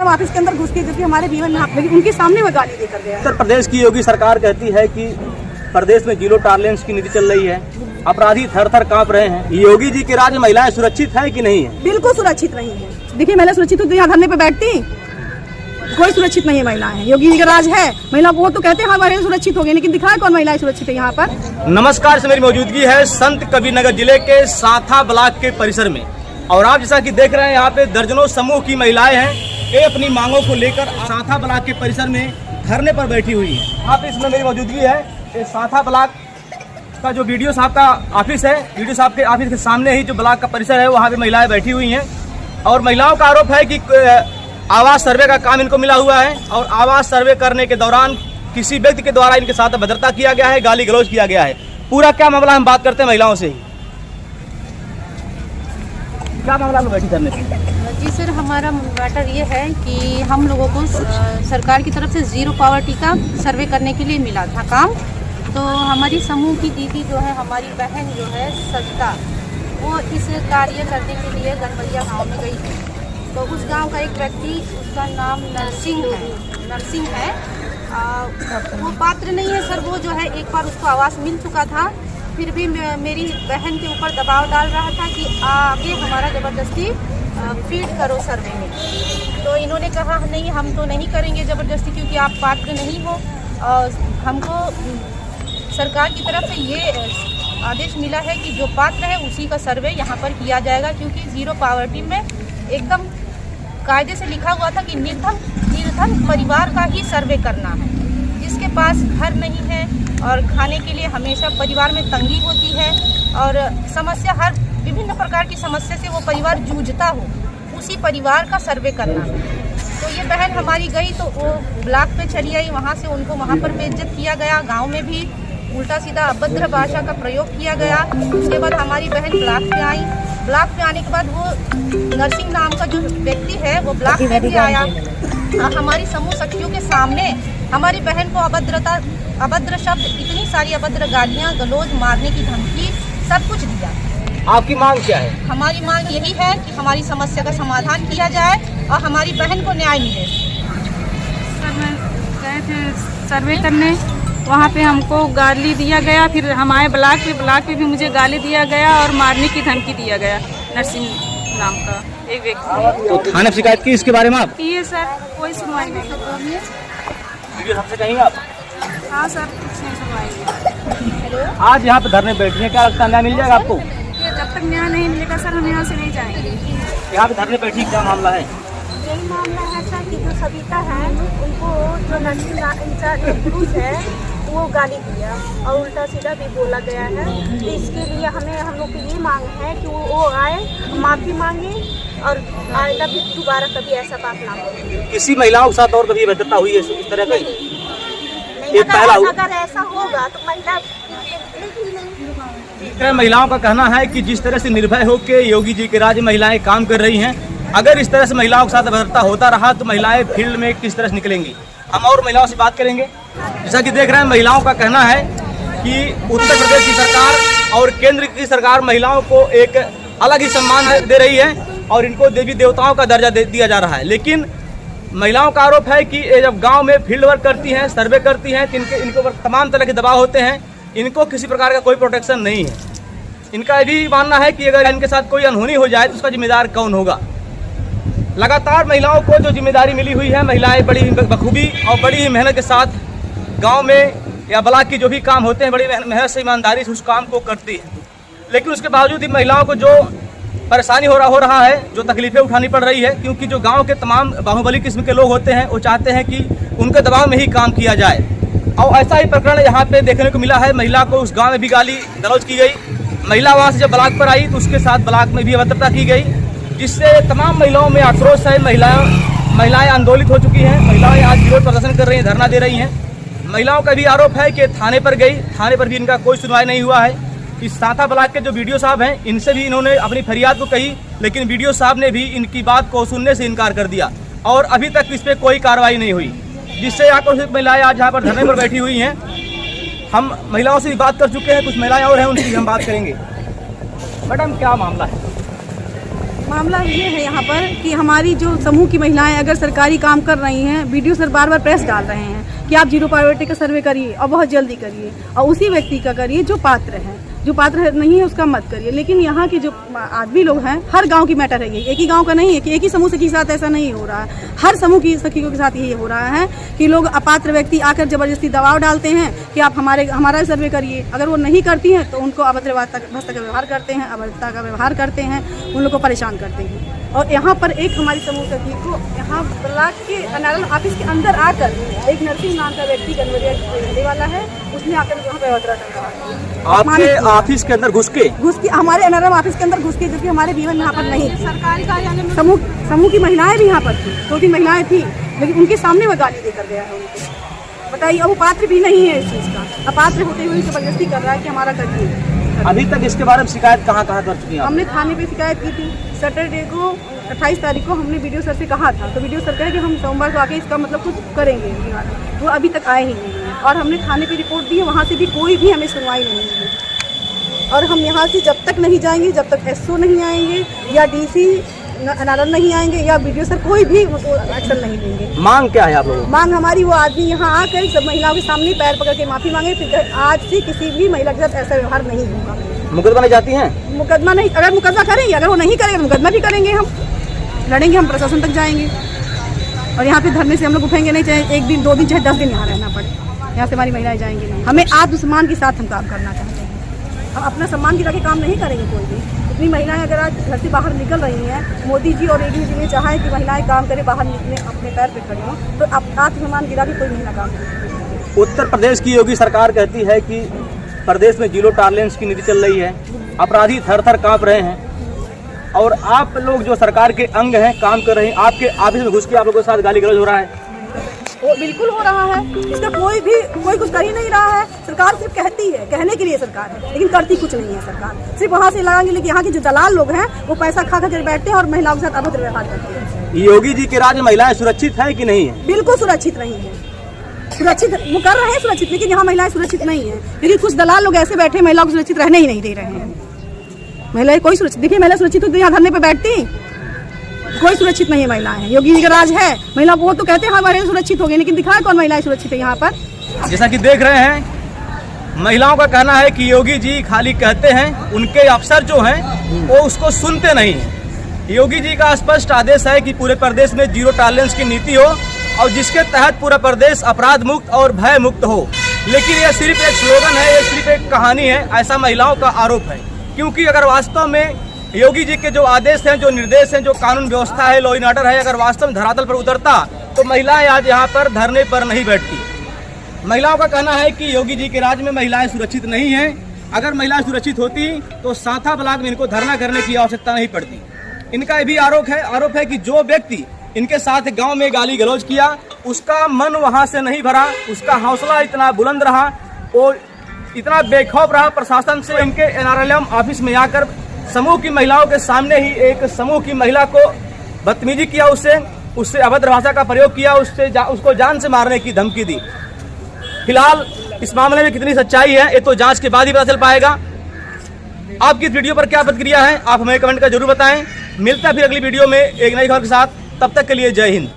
Office के अंदर घुस के जबकि हमारे जीवन में हाथ लगी, उनके सामने वो गाली देकर गया। उत्तर प्रदेश की योगी सरकार कहती है कि प्रदेश में जीरो टॉलरेंस की नीति चल रही है, अपराधी थर थर कांप रहे हैं। योगी जी के राज में महिलाएं सुरक्षित है कि नहीं है? बिल्कुल सुरक्षित नहीं है। देखिए महिला सुरक्षित तो यहाँ धरने पे बैठती, कोई सुरक्षित नहीं है महिलाएं। योगी जी का राज है, महिला वो तो कहते हैं हमारे सुरक्षित हो गए, लेकिन दिखाए कौन महिलाएं सुरक्षित है यहाँ पर। नमस्कार, से मेरी मौजूदगी है संत कबीरनगर जिले के साथा ब्लॉक के परिसर में, और आप जैसा कि देख रहे हैं यहाँ पे दर्जनों समूह की महिलाएं हैं, ये अपनी मांगों को लेकर साथा ब्लॉक के परिसर में धरने पर बैठी हुई है। यहाँ पे इसमें मेरी मौजूदगी है, ये साथा ब्लॉक का जो वीडियो साहब का ऑफिस है, वीडियो साहब के ऑफिस के सामने ही जो ब्लॉक का परिसर है वहाँ पे महिलाएं बैठी हुई हैं, और महिलाओं का आरोप है कि आवास सर्वे का काम इनको मिला हुआ है, और आवास सर्वे करने के दौरान किसी व्यक्ति के द्वारा इनके साथ अभद्रता किया गया है, गाली गलौज किया गया है। पूरा क्या मामला, हम बात करते हैं महिलाओं से ही। क्या मामला में बैठी करने जी सर, हमारा मैटर ये है कि हम लोगों को सरकार की तरफ से जीरो पॉवर्टी का सर्वे करने के लिए मिला था काम। तो हमारी समूह की दीदी जो है, हमारी बहन जो है सविता, वो इस कार्य करने के लिए गनबलिया गांव में गई थी। तो उस गांव का एक व्यक्ति, उसका नाम नरसिंह है, वो पात्र नहीं है सर। वो जो है एक बार उसको आवास मिल चुका था, फिर भी मेरी बहन के ऊपर दबाव डाल रहा था कि आगे हमारा ज़बरदस्ती फीड करो सर्वे में। तो इन्होंने कहा नहीं, हम तो नहीं करेंगे ज़बरदस्ती, क्योंकि आप पात्र नहीं हो। और हमको सरकार की तरफ से ये आदेश मिला है कि जो पात्र है उसी का सर्वे यहाँ पर किया जाएगा, क्योंकि जीरो पॉवर्टी में एकदम कायदे से लिखा हुआ था कि निर्धन परिवार का ही सर्वे करना है। जिसके पास घर नहीं है और खाने के लिए हमेशा परिवार में तंगी होती है, और समस्या हर विभिन्न प्रकार की समस्या से वो परिवार जूझता हो, उसी परिवार का सर्वे करना है। तो ये बहन हमारी गई तो वो ब्लॉक पे चली आई, वहाँ से उनको वहाँ पर बेइज्जत किया गया, गांव में भी उल्टा सीधा अभद्र भाषा का प्रयोग किया गया। उसके बाद हमारी बहन ब्लॉक पे आई। ब्लॉक पे आने के बाद वो नरसिंह नाम का जो व्यक्ति है वो ब्लॉक पे भी आया, हमारी समूह सखियों के सामने हमारी बहन को अभद्र शब्द, इतनी सारी अभद्र गालियाँ गलौज, मारने की धमकी, सब कुछ दिया। आपकी मांग क्या है? हमारी मांग यही है कि हमारी समस्या का समाधान किया जाए और हमारी बहन को न्याय मिले। सर मैं गए थे सर्वे करने, वहाँ पे हमको गाली दिया गया, फिर हम आए ब्लॉक पे भी मुझे गाली दिया गया और मारने की धमकी दिया गया। नरसिंह नाम का एक व्यक्ति। तो थाने में शिकायत की इसके बारे में आप? किए सर, कोई सुनवाई नहीं। वीडियो सबसे कहेंगे आप? हाँ सर, कुछ नहीं सुनवाई। आज यहाँ पे धरने बैठे हैं, क्या लगता है न्याय मिल जाएगा आपको? जब तक न्याय नहीं मिलेगा सर, हम यहाँ से नहीं जाएंगे। यहाँ पे धरने बैठी क्या मामला है? यही मामला है सर कि जो सविता है उनको जो नरसिंह पुरुष है वो गाली दिया और उल्टा सीधा भी बोला गया है। तो इसके लिए हम लोग की ये मांग है कि वो आए, माफ़ी मांगे और आइंदा फिर दोबारा कभी ऐसा बात ना हो। किसी महिलाओं के साथ और कभी भद्रता हुई है इस तरह का? अगर ऐसा होगा तो महिलाओं का कहना है कि जिस तरह से निर्भय होकर योगी जी के राज्य महिलाएं काम कर रही हैं, अगर इस तरह से महिलाओं के साथ अभद्रता होता रहा तो महिलाएं फील्ड में किस तरह से निकलेंगी। हम और महिलाओं से बात करेंगे। जैसा कि देख रहे हैं, महिलाओं का कहना है कि उत्तर प्रदेश की सरकार और केंद्र की सरकार महिलाओं को एक अलग ही सम्मान दे रही है और इनको देवी देवताओं का दर्जा दिया जा रहा है। लेकिन महिलाओं का आरोप है कि जब गांव में फील्ड वर्क करती हैं, सर्वे करती हैं, तो इनके ऊपर तमाम तरह के दबाव होते हैं, इनको किसी प्रकार का कोई प्रोटेक्शन नहीं है। इनका ये भी मानना है कि अगर इनके साथ कोई अनहोनी हो जाए तो उसका जिम्मेदार कौन होगा। लगातार महिलाओं को जो जिम्मेदारी मिली हुई है, महिलाएं बड़ी बखूबी और बड़ी ही मेहनत के साथ गांव में या ब्लॉक की जो भी काम होते हैं बड़ी मेहनत से, ईमानदारी से उस काम को करती है। लेकिन उसके बावजूद इन महिलाओं को जो परेशानी हो रहा है, जो तकलीफें उठानी पड़ रही है, क्योंकि जो गांव के तमाम बाहुबली किस्म के लोग होते हैं वो चाहते हैं कि उनके दबाव में ही काम किया जाए। और ऐसा ही प्रकरण यहाँ पे देखने को मिला है। महिला को उस गाँव में भी गाली गलौज की गई। महिला वहाँ से जब ब्लॉक पर आई तो उसके साथ ब्लॉक में भी अभद्रता की गई, जिससे तमाम महिलाओं में आक्रोश है। महिलाएं आंदोलित हो चुकी हैं। महिलाएं आज विरोध प्रदर्शन कर रही हैं, धरना दे रही हैं। महिलाओं का भी आरोप है कि थाने पर गई, थाने पर भी इनका कोई सुनवाई नहीं हुआ है। इस साथा ब्लॉक के जो वीडियो साहब हैं, इनसे भी इन्होंने अपनी फरियाद को कही, लेकिन वीडियो साहब ने भी इनकी बात को सुनने से इनकार कर दिया और अभी तक इस पर कोई कार्रवाई नहीं हुई, जिससे आक्रोशित महिलाएं आज यहाँ पर धरने पर बैठी हुई हैं। हम महिलाओं से भी बात कर चुके हैं, कुछ महिलाएं और हैं, उनसे भी हम बात करेंगे। मैडम, क्या मामला है? मामला ये है यहाँ पर कि हमारी जो समूह की महिलाएं अगर सरकारी काम कर रही हैं, वीडियो सर बार बार प्रेस डाल रहे हैं कि आप जीरो पावर्टी का सर्वे करिए और बहुत जल्दी करिए और उसी व्यक्ति का करिए जो पात्र है, जो पात्र नहीं है उसका मत करिए। लेकिन यहाँ के जो आदमी लोग हैं, हर गांव की मैटर है ये, एक ही गांव का नहीं है कि एक ही समूह सखी के साथ ऐसा नहीं हो रहा है, हर समूह की सखियों के साथ यही हो रहा है कि लोग अपात्र व्यक्ति आकर जबरदस्ती दबाव डालते हैं कि आप हमारा सर्वे करिए। अगर वो नहीं करती हैं तो उनको अभद्रता का व्यवहार करते हैं, अभद्रता का व्यवहार करते हैं, उन लोग को परेशान करते हैं। और यहाँ पर एक हमारी समूह सखी को यहाँ ब्लॉक के एनआरएल ऑफिस के अंदर आकर एक नरसिंह नाम का व्यक्ति गनवरिया रहने वाला है, उसने आकर वहाँ पे अभद्रता कर रहा है। आपके ऑफिस के अंदर घुस के हमारे एनआरएल ऑफिस के अंदर घुस के, जबकि हमारे बीवन यहाँ पर नहीं थी। सरकारी कार्यालय में समूह की महिलाएं भी यहाँ पर थी, 2-3 महिलाएं थी, लेकिन उनके सामने वो गाली देकर गया है उनको। बताइए, अब वो पात्र भी नहीं है इस चीज़ का, अपात्र होते हुए जबरदस्ती कर रहा है कि हमारा करिए। अभी तक इसके बारे में शिकायत कहाँ दर्ज की? हमने थाने पे शिकायत की थी। सैटरडे को 28 तारीख को हमने वीडियो सर से कहा था, तो वीडियो सर कहे कि हम सोमवार को आके इसका मतलब कुछ करेंगे। वो अभी तक आए ही नहीं है और हमने थाने पे रिपोर्ट दी है, वहाँ से भी कोई भी हमें सुनवाई नहीं है। और हम यहाँ से जब तक नहीं जाएंगे, जब तक एसओ नहीं आएंगे या डीसी एनआरएल नहीं आएंगे या वीडियो सर कोई भी एक्शन नहीं लेंगे। मांग क्या है आप लोगों? मांग हमारी, वो आदमी यहाँ आकर सब महिलाओं के सामने पैर पकड़ के माफी मांगे, फिर आज से किसी भी महिला के साथ ऐसा व्यवहार नहीं होगा। मुकदमा नहीं जाती हैं? मुकदमा नहीं, अगर मुकदमा करेंगे, अगर वो नहीं करेंगे मुकदमा भी करेंगे, हम लड़ेंगे, हम प्रशासन तक जाएंगे। और यहाँ पे धरने से हम लोग उठेंगे नहीं, चाहे 1 दिन 2 दिन चाहे 10 दिन यहाँ रहना पड़े, यहाँ से हमारी महिलाएं जाएंगी नहीं। हमें आत्मसम्मान के साथ हम काम करना चाहते हैं, हम अपना सम्मान गिरा के काम नहीं करेंगे कोई भी। इतनी महिलाएं अगर आज घर से बाहर निकल रही हैं, मोदी जी और योगी जी ने चाहा है कि महिलाएं काम करें, बाहर निकले, अपने पैर पे खड़ी हों, तो आत्मसम्मान गिरा के कोई महिला काम करेगी। उत्तर प्रदेश की योगी सरकार कहती है कि प्रदेश में जीरो टॉलरेंस की नीति चल रही है, अपराधी थर-थर कांप रहे हैं और आप लोग जो सरकार के अंग हैं, काम कर रहे हैं, आपके ऑफिस में घुस के आप लोगों के साथ गाली गलौज हो रहा है। वो बिल्कुल हो रहा है, इसका कोई कुछ कर ही नहीं रहा है। सरकार सिर्फ कहती है, कहने के लिए सरकार है, लेकिन करती कुछ नहीं है सरकार। सिर्फ वहाँ से लगाएंगे, लेकिन यहाँ के जो दलाल लोग हैं वो पैसा खा कर बैठते हैं और महिलाओं के साथ अभद्र व्यवहार करते हैं। योगी जी के राज्य में महिलाएं सुरक्षित है कि नहीं है? बिल्कुल सुरक्षित नहीं है, सुरक्षित वो कर रहे हैं सुरक्षित, लेकिन यहाँ महिलाएं सुरक्षित नहीं है, क्योंकि कुछ दलाल लोग ऐसे बैठे महिलाओं को सुरक्षित रहने ही नहीं दे रहे हैं। महिलाएं कोई सुरक्षित, देखिए महिला सुरक्षित होती यहाँ धरने पे बैठती, कोई सुरक्षित नहीं है महिलाएं। योगी जी का राज है, महिला वो तो कहते हैं हाँ महिलाएं सुरक्षित हो गई, लेकिन दिखाए कौन महिलाएं सुरक्षित है यहाँ पर। जैसा कि देख रहे हैं, महिलाओं का कहना है कि योगी जी खाली कहते हैं, उनके अफसर जो हैं वो उसको सुनते नहीं हैं। योगी जी का स्पष्ट आदेश है कि पूरे प्रदेश में जीरो टॉलरेंस की नीति हो और जिसके तहत पूरा प्रदेश अपराध मुक्त और भय मुक्त हो। लेकिन यह सिर्फ एक स्लोगन है, यह सिर्फ एक कहानी है, ऐसा महिलाओं का आरोप है। क्योंकि अगर वास्तव में योगी जी के जो आदेश हैं, जो निर्देश हैं, जो कानून व्यवस्था है, लॉ एंड ऑर्डर है, अगर वास्तव में धरातल पर उतरता तो महिलाएं आज यहाँ पर धरने पर नहीं बैठती। महिलाओं का कहना है कि योगी जी के राज्य में महिलाएं सुरक्षित नहीं हैं। अगर महिलाएं सुरक्षित होती तो साथा ब्लॉक में इनको धरना करने की आवश्यकता नहीं पड़ती। इनका ये भी आरोप है कि जो व्यक्ति इनके साथ गांव में गाली गलौज किया, उसका मन वहां से नहीं भरा, उसका हौसला इतना बुलंद रहा, वो इतना बेखौफ रहा प्रशासन से। इनके एनआरएलएम ऑफिस में आकर समूह की महिलाओं के सामने ही एक समूह की महिला को बदतमीजी किया, उससे अभद्र भाषा का प्रयोग किया, उसको जान से मारने की धमकी दी। फिलहाल इस मामले में कितनी सच्चाई है ये तो जांच के बाद ही पता चल पाएगा। आपकी इस वीडियो पर क्या प्रतिक्रिया है, आप हमें कमेंट कर जरूर बताएं। मिलता है फिर अगली वीडियो में एक नई खबर के साथ, तब तक के लिए जय हिंद।